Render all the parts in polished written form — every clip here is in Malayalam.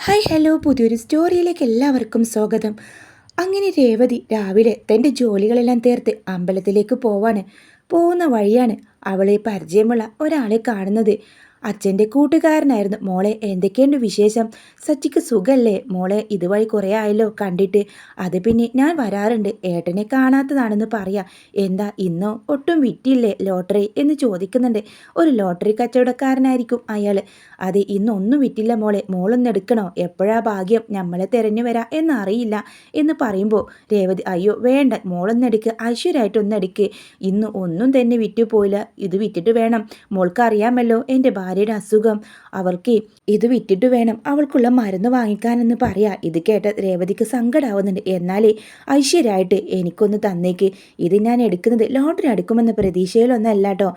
ഹായ് ഹലോ പുതിയൊരു സ്റ്റോറിയിലേക്ക് എല്ലാവർക്കും സ്വാഗതം. അങ്ങനെ രേവതി രാവിലെ തൻ്റെ ജോലികളെല്ലാം തീർത്ത് അമ്പലത്തിലേക്ക് പോകുന്ന വഴിയാണ് അവളെ പരിചയമുള്ള ഒരാളെ കാണുന്നത്. അച്ഛൻ്റെ കൂട്ടുകാരനായിരുന്നു. മോളെ, എന്തൊക്കെയുണ്ട് വിശേഷം? സച്ചിക്ക് സുഖല്ലേ മോളെ? ഇതുവഴി കുറേ ആയല്ലോ കണ്ടിട്ട്. അത് പിന്നെ ഞാൻ വരാറുണ്ട്, ഏട്ടനെ കാണാത്തതാണെന്ന് പറയാം. എന്താ ഇന്നോ ഒട്ടും വിറ്റില്ലേ ലോട്ടറി എന്ന് ചോദിക്കുന്നുണ്ട്. ഒരു ലോട്ടറി കച്ചവടക്കാരനായിരിക്കും അയാൾ. അത് ഇന്നൊന്നും വിറ്റില്ല മോളെ, മോളൊന്ന് എടുക്കണോ? എപ്പോഴാ ഭാഗ്യം നമ്മളെ തിരഞ്ഞു വരാ എന്നറിയില്ല എന്ന് പറയുമ്പോൾ രേവതി, അയ്യോ വേണ്ട, മോളൊന്നെടുക്ക്, ഐശ്വര്യമായിട്ടൊന്നെടുക്ക്. ഇന്ന് ഒന്നും തന്നെ വിറ്റുപോയില്ല, ഇത് വിറ്റിട്ട് വേണം. മോൾക്ക് അറിയാമല്ലോ എൻ്റെ ഭാര്യയുടെ അസുഖം, അവൾക്ക് ഇത് വിറ്റിട്ട് വേണം അവൾക്കുള്ള മരുന്ന് വാങ്ങിക്കാനെന്ന് പറയാ. ഇത് കേട്ട രേവതിക്ക് സങ്കടാവുന്നുണ്ട്. എന്നാലേ ഐശ്വര്യമായിട്ട് എനിക്കൊന്ന് തന്നേക്ക്, ഇത് ഞാൻ എടുക്കുന്നത് ലോട്ടറി എടുക്കുമെന്ന പ്രതീക്ഷയിലൊന്നല്ല കേട്ടോ,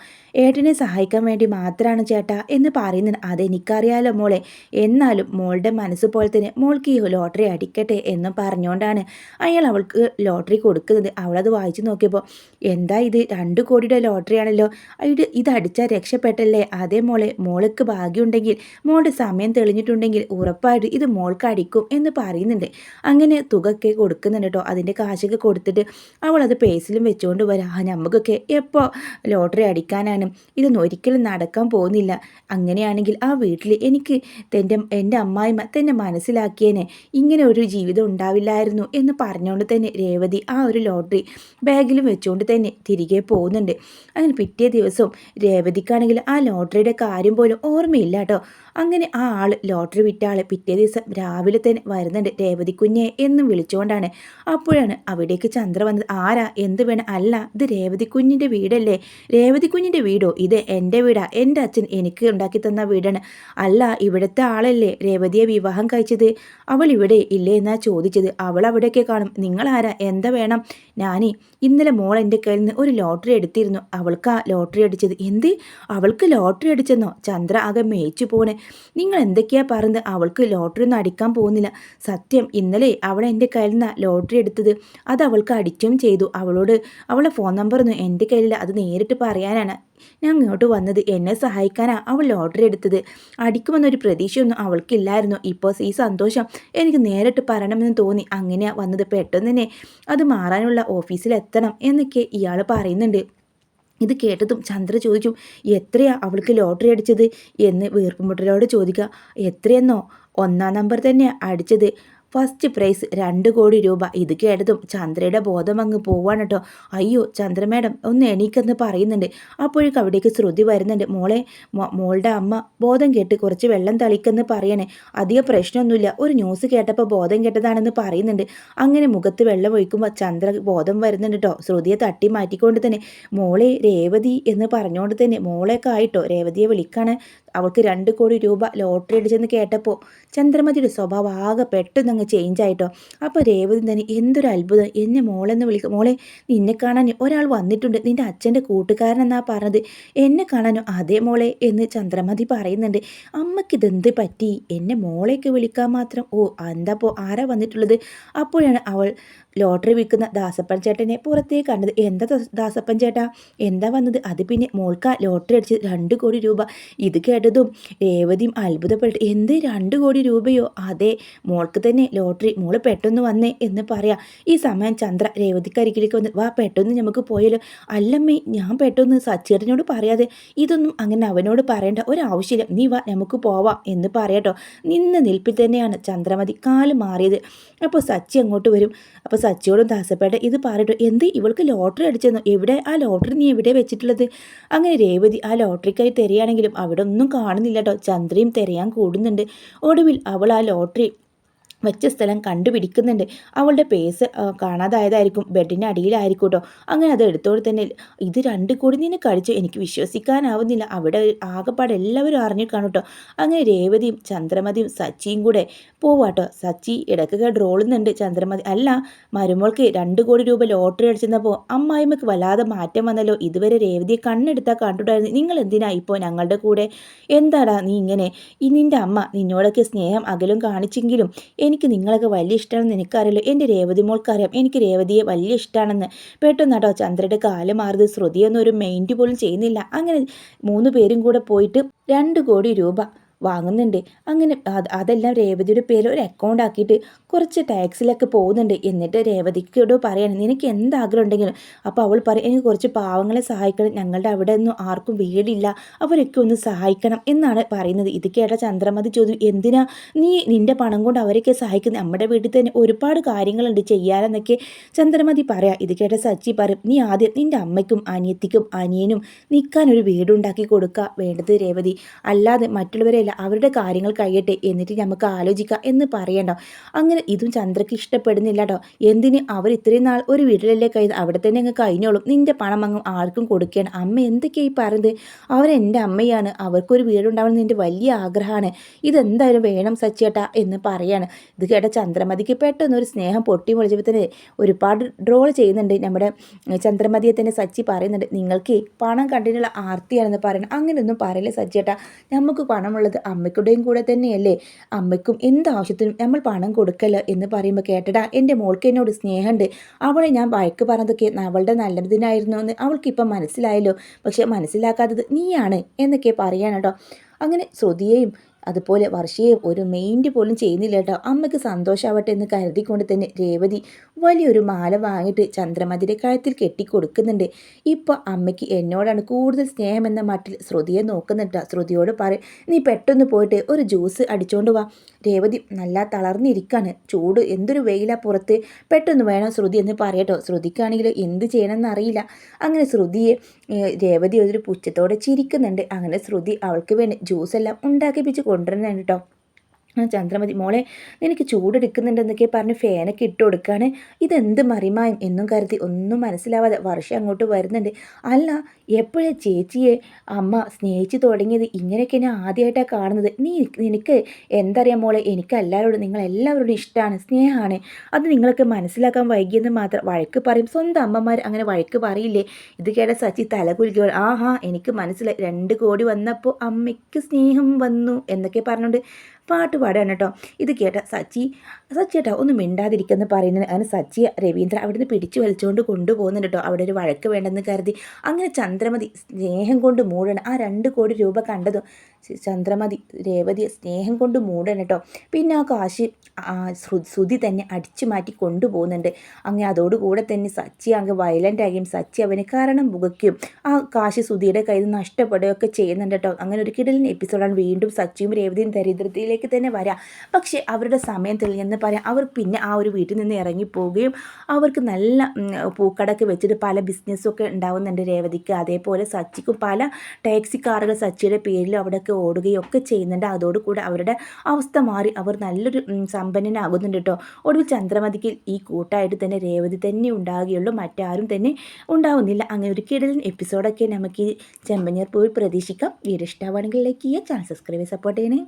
ഏട്ടനെ സഹായിക്കാൻ വേണ്ടി മാത്രമാണ് ചേട്ടാ എന്ന് പറയുന്നത്. അതെനിക്കറിയാലോ മോളെ, എന്നാലും മോളുടെ മനസ്സ് പോലെ തന്നെ മോൾക്ക് ഈ ലോട്ടറി അടിക്കട്ടെ എന്ന് പറഞ്ഞുകൊണ്ടാണ് അയാൾ അവൾക്ക് ലോട്ടറി കൊടുക്കുന്നത്. അവളത് വായിച്ചു നോക്കിയപ്പോൾ, എന്താ ഇത് 2 കോടിയുടെ ലോട്ടറി ആണല്ലോ, ഇത് അടിച്ചാൽ രക്ഷപ്പെട്ടല്ലേ? അതേ മോളെ, മോൾക്ക് ഭാഗ്യമുണ്ടെങ്കിൽ, മോളുടെ സമയം തെളിഞ്ഞിട്ടുണ്ടെങ്കിൽ ഉറപ്പായിട്ട് ഇത് മോൾക്ക് അടിക്കും എന്ന് പറയുന്നുണ്ട്. അങ്ങനെ തുകയൊക്കെ കൊടുക്കുന്നുണ്ട് കേട്ടോ. അതിൻ്റെ കാശൊക്കെ കൊടുത്തിട്ട് അവൾ അത് പേഴ്സിലും വെച്ചുകൊണ്ട് വരാം. നമുക്കൊക്കെ എപ്പോൾ ലോട്ടറി അടിക്കാനാണ്, ഇതൊന്നും ഒരിക്കലും നടക്കാൻ പോകുന്നില്ല. അങ്ങനെയാണെങ്കിൽ ആ വീട്ടിൽ എനിക്ക് എൻ്റെ അമ്മായിമ്മ തന്നെ മനസ്സിലാക്കിയേനെ, ഇങ്ങനെ ഒരു ജീവിതം ഉണ്ടാവില്ലായിരുന്നു എന്ന് പറഞ്ഞുകൊണ്ട് തന്നെ രേവതി ആ ഒരു ലോട്ടറി ബാഗിലും വെച്ചുകൊണ്ട് തന്നെ തിരികെ പോകുന്നുണ്ട്. അങ്ങനെ പിറ്റേ ദിവസവും രേവതിക്കാണെങ്കിൽ ആ ലോട്ടറിയുടെ കാര്യം പോലും ഓർമ്മയില്ല കേട്ടോ. അങ്ങനെ ആ ആൾ, ലോട്ടറി വിറ്റ ആൾ പിറ്റേ ദിവസം രാവിലെ തന്നെ വരുന്നുണ്ട്. രേവതി കുഞ്ഞെ എന്നും വിളിച്ചുകൊണ്ടാണ്. അപ്പോഴാണ് അവിടേക്ക് ചന്ദ്ര വന്നത്. ആരാ, എന്ത് വേണം? അല്ല, ഇത് രേവതി കുഞ്ഞിൻ്റെ വീടല്ലേ? രേവതി കുഞ്ഞിൻ്റെ വീടോ? ഇത് എൻ്റെ വീടാ, എൻ്റെ അച്ഛൻ എനിക്ക് ഉണ്ടാക്കി തന്ന വീടാണ്. അല്ല, ഇവിടുത്തെ ആളല്ലേ രേവതിയെ വിവാഹം കഴിച്ചത്? അവൾ ഇവിടെ ഇല്ലേ എന്നാ ചോദിച്ചത്. അവൾ അവിടെയൊക്കെ കാണും. നിങ്ങളാരാ, എന്താ വേണം? ഞാനേ ഇന്നലെ മോൾ എൻ്റെ കയ്യിൽ നിന്ന് ഒരു ലോട്ടറി എടുത്തിരുന്നു, അവൾക്കാ ലോട്ടറി അടിച്ചത്. എന്ത്, അവൾക്ക് ലോട്ടറി അടിച്ചെന്നോ? ചന്ദ്ര ആകെ മേയിച്ചു പോണേ. നിങ്ങൾ എന്തൊക്കെയാ പറയുന്നത്? അവൾക്ക് ലോട്ടറി ഒന്നും അടിക്കാൻ പോകുന്നില്ല. സത്യം, ഇന്നലെ അവൾ എൻ്റെ കയ്യിൽ നിന്നാണ് ലോട്ടറി എടുത്തത്, അത് അവൾക്ക് അടിച്ചും ചെയ്തു. അവളെ ഫോൺ നമ്പറൊന്നും എൻ്റെ കയ്യിലില്ല, അത് നേരിട്ട് പറയാനാണ് ഞാൻ ഇങ്ങോട്ട് വന്നത്. എന്നെ സഹായിക്കാനാണ് അവൾ ലോട്ടറി എടുത്തത്. അടിക്കുമെന്നൊരു പ്രതീക്ഷയൊന്നും അവൾക്കില്ലായിരുന്നു. ഇപ്പോൾ ഈ സന്തോഷം എനിക്ക് നേരിട്ട് പറയണമെന്ന് തോന്നി, അങ്ങനെയാണ് വന്നത്. പെട്ടെന്ന് തന്നെ അത് മാറാനുള്ള ഓഫീസിലെത്തണം എന്നൊക്കെ ഇയാൾ പറയുന്നുണ്ട്. ഇത് കേട്ടതും ചന്ദ്ര ചോദിച്ചു, എത്രയാ അവൾക്ക് ലോട്ടറി അടിച്ചത് എന്ന് വീർപ്പുമുട്ടലോട് ചോദിക്കുക. എത്രയെന്നോ? 1-ാം നമ്പർ തന്നെയാണ് അടിച്ചത്, ഫസ്റ്റ് പ്രൈസ് 2 കോടി രൂപ. ഇത് കേട്ടതും ചന്ദ്രയുടെ ബോധം അങ്ങ് പോവാണ് കേട്ടോ. അയ്യോ ചന്ദ്ര മാഡം ഒന്ന് എണീക്കെന്ന് പറയുന്നുണ്ട്. അപ്പോഴേക്കും അവിടേക്ക് ശ്രുതി വരുന്നുണ്ട്. മോളെ, മോളുടെ അമ്മ ബോധം കേട്ട് കുറച്ച് വെള്ളം തളിക്കെന്ന് പറയണേ. അധികം പ്രശ്നമൊന്നുമില്ല, ഒരു ന്യൂസ് കേട്ടപ്പോൾ ബോധം കെട്ടതാണെന്ന് പറയുന്നുണ്ട്. അങ്ങനെ മുഖത്ത് വെള്ളം ഒഴിക്കുമ്പോൾ ചന്ദ്ര ബോധം വരുന്നുണ്ട് കേട്ടോ. ശ്രുതിയെ തട്ടി മാറ്റിക്കൊണ്ട് തന്നെ, മോളെ രേവതി എന്ന് പറഞ്ഞുകൊണ്ട് തന്നെ മോളെയൊക്കെ ആയിട്ടോ രേവതിയെ വിളിക്കാണ്. അവൾക്ക് 2 കോടി രൂപ ലോട്ടറി അടിച്ചെന്ന് കേട്ടപ്പോൾ ചന്ദ്രമതിയുടെ സ്വഭാവം ആകെ പെട്ടെന്ന് ചേഞ്ച് ആയിട്ടോ. അപ്പോൾ രേവതി തന്നെ, എന്തൊരു അത്ഭുതം, എന്നെ മോളെന്ന് വിളിക്കും. മോളെ, നിന്നെ കാണാൻ ഒരാൾ വന്നിട്ടുണ്ട്, നിൻ്റെ അച്ഛൻ്റെ കൂട്ടുകാരനെന്നാ പറഞ്ഞത്. എന്നെ കാണാനോ? അതേ മോളെ എന്ന് ചന്ദ്രമതി പറയുന്നുണ്ട്. അമ്മയ്ക്ക് ഇതെന്ത് പറ്റി, എന്നെ മോളേക്ക് വിളിക്കാൻ മാത്രം? ഓ, എന്താ ആരാ വന്നിട്ടുള്ളത്? അപ്പോഴാണ് അവൾ ലോട്ടറി വിൽക്കുന്ന ദാസപ്പൻ ചേട്ടനെ പുറത്തേക്ക് കണ്ടത്. എന്താ ദാസപ്പൻ ചേട്ടാ, എന്താ വന്നത്? അത് പിന്നെ മോൾക്ക് ലോട്ടറി അടിച്ച് 2 കോടി രൂപ. ഇത് കേട്ടതും രേവതിയും അത്ഭുതപ്പെട്ടു. എന്ത് 2 കോടി രൂപയോ? അതെ, മോൾക്ക് തന്നെ ലോട്ടറി, മോള് പെട്ടെന്ന് വന്നേ എന്ന് പറയാം. ഈ സമയം ചന്ദ്ര രേവതിക്കരികിലേക്ക് വന്ന്, വാ പെട്ടെന്ന് നമുക്ക് പോയാലോ? അല്ലമ്മേ, ഞാൻ പെട്ടെന്ന് സച്ചേട്ടനോട് പറയാതെ ഇതൊന്നും അങ്ങനെ അവനോട് പറയേണ്ട ഒരാവശ്യമില്ല, നീ വാ നമുക്ക് പോവാം എന്ന് പറയാട്ടോ. നിന്ന് നിൽപ്പിൽ തന്നെയാണ് ചന്ദ്രമതി കാല് മാറിയത്. അപ്പോൾ സച്ചി അങ്ങോട്ട് വരും. അപ്പോൾ സച്ചിയോടും ദാസപ്പേട്ട ഇത് പറയട്ടോ, എന്ത് ഇവൾക്ക് ലോട്ടറി അടിച്ചെന്നോ? എവിടെ ആ ലോട്ടറി, നീ എവിടെ വെച്ചിട്ടുള്ളത്? അങ്ങനെ രേവതി ആ ലോട്ടറിക്കായി തിരയാണെങ്കിലും അവിടെ ഒന്നും കാണുന്നില്ല കേട്ടോ. ചന്ദ്രയും തിരയാൻ കൂടുന്നുണ്ട്. ഒടുവിൽ അവൾ ആ ലോട്ടറി വെച്ച സ്ഥലം കണ്ടുപിടിക്കുന്നുണ്ട്. അവളുടെ പേഴ്സ് കാണാതായതായിരിക്കും, ബെഡിൻ്റെ അടിയിലായിരിക്കും കേട്ടോ. അങ്ങനെ അത് എടുത്തോടെ തന്നെ, ഇത് 2 കോടി നിന്നെ കഴിച്ചു, എനിക്ക് വിശ്വസിക്കാനാവുന്നില്ല. അവിടെ ആകെപ്പാടെ എല്ലാവരും അറിഞ്ഞു കാണും കേട്ടോ. അങ്ങനെ രേവതിയും ചന്ദ്രമതിയും സച്ചിയും കൂടെ പോവാട്ടോ. സച്ചി ഇടയ്ക്കൊക്കെ ഡ്രോളുന്നുണ്ട്. ചന്ദ്രമതി, അല്ല മരുമോൾക്ക് 2 കോടി രൂപ ലോട്ടറി അടിച്ചപ്പോൾ അമ്മായിമ്മക്ക് വല്ലാതെ മാറ്റം വന്നല്ലോ, ഇതുവരെ രേവതിയെ കണ്ണെടുത്താൽ കണ്ടിട്ടായിരുന്നു, നിങ്ങൾ എന്തിനാ ഇപ്പോൾ ഞങ്ങളുടെ കൂടെ? എന്താടാ നീ ഇങ്ങനെ? നിൻ്റെ അമ്മ നിന്നോടൊക്കെ സ്നേഹം അകലും കാണിച്ചെങ്കിലും എനിക്ക് നിങ്ങളൊക്കെ വലിയ ഇഷ്ടമാണെന്ന് എനിക്കറിയില്ലോ. എൻ്റെ രേവതി മോൾക്കറിയാം എനിക്ക് രേവതിയെ വലിയ ഇഷ്ടമാണെന്ന്. പെട്ടെന്നാട്ടോ ചന്ദ്രയുടെ കാല് മാറിയത്. ശ്രുതിയൊന്നും ഒരു മെയിൻറ്റ് പോലും ചെയ്യുന്നില്ല. അങ്ങനെ 3 പേരും കൂടെ പോയിട്ട് 2 കോടി രൂപ വാങ്ങുന്നുണ്ട്. അങ്ങനെ അതെല്ലാം രേവതിയുടെ പേരിൽ ഒരു അക്കൗണ്ട് ആക്കിയിട്ട് കുറച്ച് ടാക്സിലൊക്കെ പോകുന്നുണ്ട്. എന്നിട്ട് രേവതിക്കോട് പറയാണ് നിനക്ക് എന്താഗ്രഹം ഉണ്ടെങ്കിലും. അപ്പോൾ അവൾ പറയും എനിക്ക് കുറച്ച് പാവങ്ങളെ സഹായിക്കണം, ഞങ്ങളുടെ അവിടെ ഒന്നും ആർക്കും വീടില്ല, അവരൊക്കെ ഒന്ന് സഹായിക്കണം എന്നാണ് പറയുന്നത്. ഇത് കേട്ട ചന്ദ്രമതി ചോദ്യം എന്തിനാ നീ നിന്റെ പണം കൊണ്ട് അവരൊക്കെ സഹായിക്കുന്നത്, നമ്മുടെ വീട്ടിൽ തന്നെ ഒരുപാട് കാര്യങ്ങളുണ്ട് ചെയ്യാനെന്നൊക്കെ ചന്ദ്രമതി പറയാം. ഇത് കേട്ട സച്ചി പറയും നീ ആദ്യം നിന്റെ അമ്മയ്ക്കും അനിയത്തിക്കും അനിയനും നിൽക്കാൻ ഒരു വീടുണ്ടാക്കി കൊടുക്കുക വേണ്ടത് രേവതി, അല്ലാതെ മറ്റുള്ളവരെയല്ല, അവരുടെ കാര്യങ്ങൾ കഴിയട്ടെ എന്നിട്ട് നമുക്ക് ആലോചിക്കാം എന്ന് പറയണ്ടോ. അങ്ങനെ ഇതും ചന്ദ്രക്ക് ഇഷ്ടപ്പെടുന്നില്ല കേട്ടോ. എന്തിന് അവർ ഇത്രയും നാൾ ഒരു വീട്ടിലല്ലേ കഴിയുന്നത്, അവിടെ തന്നെ അങ്ങ് കഴിഞ്ഞോളും, നിന്റെ പണം അങ്ങ് ആർക്കും കൊടുക്കുകയാണ്. അമ്മ എന്തൊക്കെയായി പറയുന്നത്, അവരെൻ്റെ അമ്മയാണ്, അവർക്കൊരു വീടുണ്ടാവണം നിൻ്റെ വലിയ ആഗ്രഹമാണ്, ഇതെന്തായാലും വേണം സച്ചേട്ടാ എന്ന് പറയാണ്. ഇത് കേട്ട ചന്ദ്രമതിക്ക് പെട്ടെന്നൊരു സ്നേഹം പൊട്ടി മുളിച്ചപ്പോൾ തന്നെ ഒരുപാട് ഡ്രോൾ ചെയ്യുന്നുണ്ട് നമ്മുടെ ചന്ദ്രമതിയെ തന്നെ. സച്ചി പറയുന്നുണ്ട് നിങ്ങൾക്ക് പണം കണ്ടിട്ടുള്ള ആർത്തിയാണെന്ന് പറയണം, അങ്ങനെയൊന്നും പറയില്ല സച്ചേട്ടാ, നമുക്ക് പണമുള്ളത് അമ്മയ്ക്കുടെയും കൂടെ തന്നെയല്ലേ, അമ്മയ്ക്കും എന്താവശ്യത്തിനും നമ്മൾ പണം കൊടുക്കല്ലോ എന്ന് പറയുമ്പോൾ കേട്ടടാ എൻ്റെ മോൾക്ക് എന്നോട് സ്നേഹമുണ്ട്, അവളെ ഞാൻ വഴക്ക് പറഞ്ഞതൊക്കെ അവളുടെ നല്ലതിനായിരുന്നു എന്ന് അവൾക്കിപ്പം മനസ്സിലായല്ലോ, പക്ഷെ മനസ്സിലാക്കാത്തത് നീയാണ് എന്നൊക്കെ പറയാൻ കേട്ടോ. അങ്ങനെ ശ്രുതിയെയും അതുപോലെ വർഷയെയും ഒരു മെയിൻറ്റ് പോലും ചെയ്യുന്നില്ല കേട്ടോ. അമ്മയ്ക്ക് സന്തോഷമാവട്ടെ എന്ന് കരുതിക്കൊണ്ട് തന്നെ രേവതി വലിയൊരു മാല വാങ്ങിയിട്ട് ചന്ദ്രമതിയുടെ കഴുത്തിൽ കെട്ടിക്കൊടുക്കുന്നുണ്ട്. ഇപ്പോൾ അമ്മയ്ക്ക് എന്നോടാണ് കൂടുതൽ സ്നേഹം എന്ന മട്ടിൽ ശ്രുതിയെ നോക്കുന്നുണ്ട്. ശ്രുതിയോട് പറയും നീ പെട്ടെന്ന് പോയിട്ട് ഒരു ജ്യൂസ് അടിച്ചുകൊണ്ട് വാ, രേവതി നല്ല തളർന്നിരിക്കാണ്, ചൂട് എന്തൊരു വെയിലാ പുറത്ത്, പെട്ടെന്ന് വേണം ശ്രുതി എന്ന് പറയട്ടോ. ശ്രുതിക്കാണെങ്കിൽ എന്ത് ചെയ്യണമെന്ന് അറിയില്ല. അങ്ങനെ ശ്രുതിയെ രേവതി ഒരു പുച്ഛത്തോടെ ചിരിക്കുന്നുണ്ട്. അങ്ങനെ ശ്രുതി അവൾക്ക് വേണ്ടി ജ്യൂസെല്ലാം ഉണ്ടാക്കിപ്പിച്ച് കൊണ്ടുവരുന്നുണ്ട് കേട്ടോ. ചന്ദ്രമതി മോളെ നിനക്ക് ചൂടെടുക്കുന്നുണ്ടെന്നൊക്കെ പറഞ്ഞ് ഫാനൊക്കെ ഇട്ട് കൊടുക്കുകയാണ്, ഇതെന്ത് മറിമായും എന്നും കരുതി ഒന്നും മനസ്സിലാവാതെ വർഷം അങ്ങോട്ട് വരുന്നുണ്ട്. അല്ല എപ്പോഴാണ് ചേച്ചിയെ അമ്മ സ്നേഹിച്ച് തുടങ്ങിയത്, ഇങ്ങനെയൊക്കെ ഞാൻ ആദ്യമായിട്ടാണ് കാണുന്നത്, നിനക്ക് എന്തറിയാം മോളെ, എനിക്ക് എല്ലാവരോടും നിങ്ങളെല്ലാവരോടും ഇഷ്ടമാണ്, സ്നേഹമാണ്, അത് നിങ്ങളൊക്കെ മനസ്സിലാക്കാൻ വൈകിയെന്ന് മാത്രം വഴക്ക് പറയും, സ്വന്തം അമ്മമാർ അങ്ങനെ വഴക്ക് പറയില്ലേ. ഇത് കേട്ട സച്ചി തലകുലുക്കി ആഹാ എനിക്ക് മനസ്സിലായി, 2 കോടി വന്നപ്പോൾ അമ്മയ്ക്ക് സ്നേഹം വന്നു എന്നൊക്കെ പറഞ്ഞുകൊണ്ട് പാട്ട് പാടുകയാണ് കേട്ടോ. ഇത് കേട്ട സച്ചിയേട്ടാ ഒന്നും മിണ്ടാതിരിക്കുമെന്ന് പറയുന്നത്. അങ്ങനെ സച്ചിയെ രവീന്ദ്ര അവിടുന്ന് പിടിച്ചു വലിച്ചുകൊണ്ട് കൊണ്ടുപോകുന്നുണ്ട് കേട്ടോ. അവിടെ ഒരു വഴക്ക് വേണ്ടെന്ന് കരുതി. അങ്ങനെ ചന്ദ്രമതി സ്നേഹം കൊണ്ട് മൂടണം. ആ 2 കോടി രൂപ കണ്ടതും ചന്ദ്രമതി രേവതിയെ സ്നേഹം കൊണ്ട് മൂടണം കേട്ടോ. പിന്നെ ആ കാശ് ശ്രുതി തന്നെ അടിച്ചു മാറ്റി കൊണ്ടുപോകുന്നുണ്ട്. അങ്ങനെ അതോടുകൂടെ തന്നെ സച്ചി അങ്ങ് വയലൻ്റ് ആകുകയും സച്ചി അവന് കാരണം പുകയ്ക്കും ആ കാശ് ശ്രുതിയുടെ കയ്യിൽ നിന്ന് നഷ്ടപ്പെടുകയൊക്കെ ചെയ്യുന്നുണ്ട് കേട്ടോ. അങ്ങനെ ഒരു കിടലിന് എപ്പിസോഡാണ്. വീണ്ടും സച്ചിയും രേവതിയും ദരിദ്രത്തിലേക്ക് തന്നെ വരാം. പക്ഷേ അവരുടെ സമയം തെളിഞ്ഞെന്ന് പറയാം. അവർ പിന്നെ ആ ഒരു വീട്ടിൽ നിന്ന് ഇറങ്ങിപ്പോവുകയും അവർക്ക് നല്ല പൂക്കടൊക്കെ വെച്ചിട്ട് പല ബിസിനസ്സൊക്കെ ഉണ്ടാവുന്നുണ്ട് രേവതിക്ക്. അതേപോലെ സച്ചിക്കും പല ടാക്സി കാറുകൾ സച്ചിയുടെ പേരിൽ അവിടെയൊക്കെ ഓടുകയൊക്കെ ചെയ്യുന്നുണ്ട്. അതോടുകൂടി അവരുടെ അവസ്ഥ മാറി അവർ നല്ലൊരു സമ്പന്നനാകുന്നുണ്ട് കേട്ടോ. ഒടുവിൽ ചന്ദ്രമതിക്ക് ഈ കൂട്ടായിട്ട് തന്നെ രേവതി തന്നെ ഉണ്ടാകുകയുള്ളൂ, മറ്റാരും തന്നെ ഉണ്ടാവുന്നില്ല. അങ്ങനെ ഒരു കിടലൻ എപ്പിസോഡൊക്കെ നമുക്ക് ഈ ചെമ്പനീർ പൂവിൽ പ്രതീക്ഷിക്കാം. വീഡിയോ ഇഷ്ടമാണെങ്കിൽ ലൈക്ക് ചെയ്യുക, ചാനൽ സബ്സ്ക്രൈബ് സപ്പോർട്ട് ചെയ്യണേ.